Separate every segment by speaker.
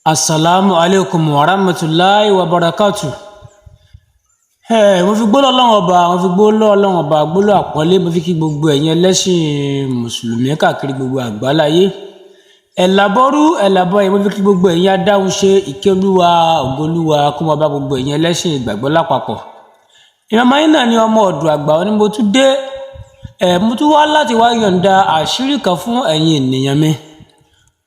Speaker 1: Assalamu alaikum wa rahmatullahi wa barakatuh. Mo fi gbólọ̀ Ọlọ́run ọba gbólọ̀ àpọ́nlé mo fi kí gbogbo ẹ̀yin ẹlẹ́sìn mùsùlùmí káàkiri gbogbo àgbáláyé. Ẹ̀làbọ́rú ẹ̀làbọ́yè mo fi kí gbogbo ẹ̀yin adáhunṣe ìkẹ́ Olúwa ògo Olúwa kó máa bá gbogbo ẹ̀yin ẹlẹ́sìn ìgbàgbọ́ lápapọ̀. Ìmọ̀mọ́ yín náà ni ọmọ ọ̀dọ̀ àgbà ni mo tún dé. Mo tún wá láti wá yọ̀ǹda àṣírí kan fún ẹ̀yin ènìyàn mi.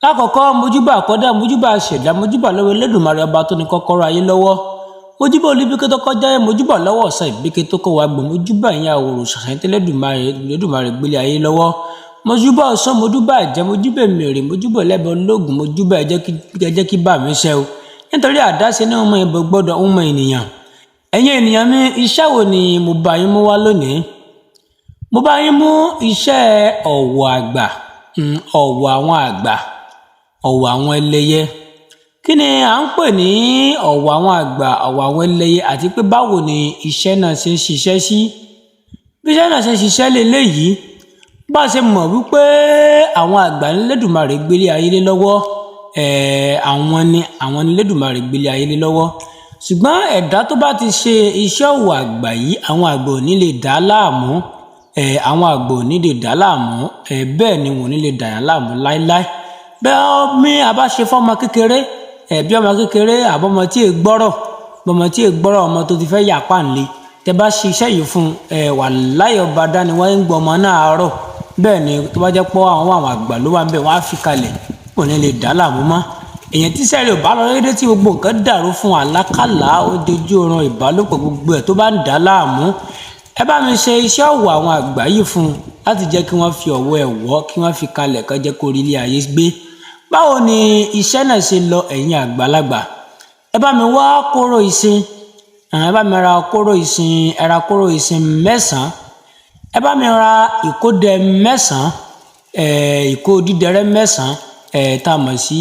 Speaker 1: Lákọ̀ọ́kọ́ mojúbà àkọ́dá mojúbà àṣẹ̀dá mojúbà lọ́wọ́ Elédùmarè ọba tó ní kọ́kọ́rọ́ ayé lọ́wọ́. Mojúbà olúbíkẹ́ tó kọjá yẹn mojúbà lọ́wọ́ ọ̀sán ìbíkẹ́ tó kọ́ wa gbọ̀n mojúbà ìyẹn àwòrán ṣàṣàyàn tẹ́lẹ̀dùmarè gbélé ayé lọ́wọ́. Mojúbà ọ̀sán mojúbà àjẹ́ mojúbà mèrè mojúbà lẹ́bọ̀ lóògùn mojúbà ẹ jẹ́ kí bá mi ṣe o. Nítorí àdáṣe ní ọmọ ìbò gbọ́dọ̀ ọmọ ènìyàn. Ẹ̀yin ènìyàn mi iṣẹ́ wo ni mo bá yín mú wá lónìí? Mo bá yín mú iṣẹ́ ọ̀wọ̀ àgbà, ọ̀wọ̀ àwọn àgbà, ọ̀wọ̀ àwọn ẹlẹ́yẹ. Kí ni à ń pè ní ọ̀wọ̀ àwọn àgbà, ọ̀wọ̀ àwọn ẹlẹ́yẹ àti pé báwo ni iṣẹ́ náà ṣe ń ṣiṣẹ́ sí? Bí iṣẹ́ náà ṣe ń ṣiṣẹ́ léléyìí, bá ṣe mọ̀ wípé àwọn àgbà ní Elédùmarè gbélé ayé lé lọ́wọ́, àwọn ni Elédùmarè gbélé ayé lé lọ́wọ́. Ṣùgbọ́n ẹ̀dá tó bá ti ṣe iṣẹ́ ọ̀wọ̀ àgbà yìí, àwọn àgbà ò ní lè dá láàmú, àwọn àgbà ò ní lè dá láàmú, bẹ́ẹ̀ ni wọn ò ní lè dá yàn láàmú láíláí. Bẹ́ẹ̀ mi àbá ṣe fọ́mọ kékeré, bí ọmọ kékeré àbọ̀mọ tí è gbọ́rọ̀, ọmọ tó ti fẹ́ yà páǹlé, tẹ bá ṣe iṣẹ́ yìí fún wàláhì ọba dání wọ́n ń gbọ́ ọmọ náà àárọ̀. Bẹ́ẹ̀ ni tó bá jẹ́ pọ́ àwọn àgbà ló wà ń bẹ̀ wọ́n á fi kalẹ̀, kò ní lè dá láàmú mọ́. Èèyàn tí sẹ́rẹ̀ ò bá lọ dédé tí gbogbo nǹkan dàrú fún àlákàlà ó dojú oorun ìbálòpọ̀ gbogbo ẹ̀ tó bá ń dá láàmú. Ẹ bá mi ṣe iṣẹ́ ọ̀wọ̀ àwọn àgbà yìí fún láti jẹ́ kí wọ́n fi ọ̀wọ̀ ẹ̀ wọ́, kí wọ́n fi kalẹ̀ kó jẹ́ kó rí ilé ayé gbé. Báwo ni iṣẹ́ náà ṣe lọ ẹ̀yin àgbàlagbà? Ẹ bá mi wá kóró ìsìn, ẹ bá mi ra kóró ìsìn, ẹ ra kóró ìsìn 9. Ẹ bá mi ra ìkódẹ 9, ìkó dídẹrẹ́ 9, tá a mọ̀ sí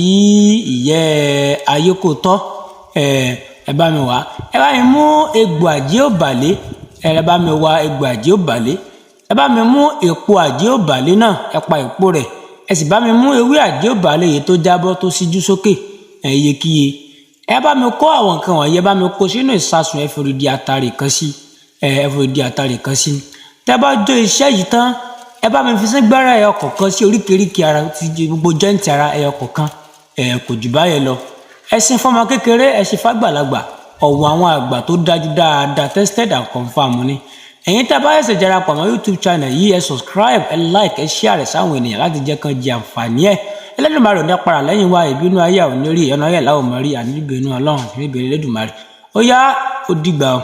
Speaker 1: ìyẹ́ ayékòótọ́. Ẹ bá mi wá. Ẹ bá mi mú egbò àjẹ́ òbàlé, ẹ bá mi wá egbò àjẹ́ òbàlé. Ẹ bá mi mú èpo àjẹ́ òbàlé náà, ẹ pa èpo rẹ̀. Ẹ sì bá mi mú ewé àjẹ́ òbàlé yìí tó jábọ́ tó síjú sókè, iyekíye. Ẹ bá mi kó àwọn nǹkan wọ̀nyí, ẹ bá mi kó sínú ìsasùn, ẹ fi odidi àtàrí kan sí. Tẹ́ bá jó iṣẹ́ yìí tán, ẹ bá mi fi sí gbẹ́rẹ́ ẹyọ kọ̀ọ̀kan sí oríkèéríkèé ara ti gbogbo jẹ́ǹtì ara ẹyọ kọ̀ọ̀kan, kò jù báyẹn lọ. Ẹ sin fọ́mọ kékeré, ẹ sin fàgbàlagbà, ọ̀wọ̀ àwọn àgbà tó dájú dáadáa tested and confirmed ni. Ẹ̀yin tá a bá ṣẹ̀ṣẹ̀ darapọ̀ mọ́ YouTube channel yìí, ẹ subscribe, ẹ like, ẹ share sáwọn ènìyàn láti jẹ́ kán jẹ àǹfààní ẹ̀. Elédùmarè ò ní para lẹ́yìn wa, ìbínú ayé ò ní rí, ọ̀nà ayé làwọn ò mọ̀ rí, àní ìbínú Ọlọ́run, ìbínú Elédùmarè. Ó yá, ó dìgbà o.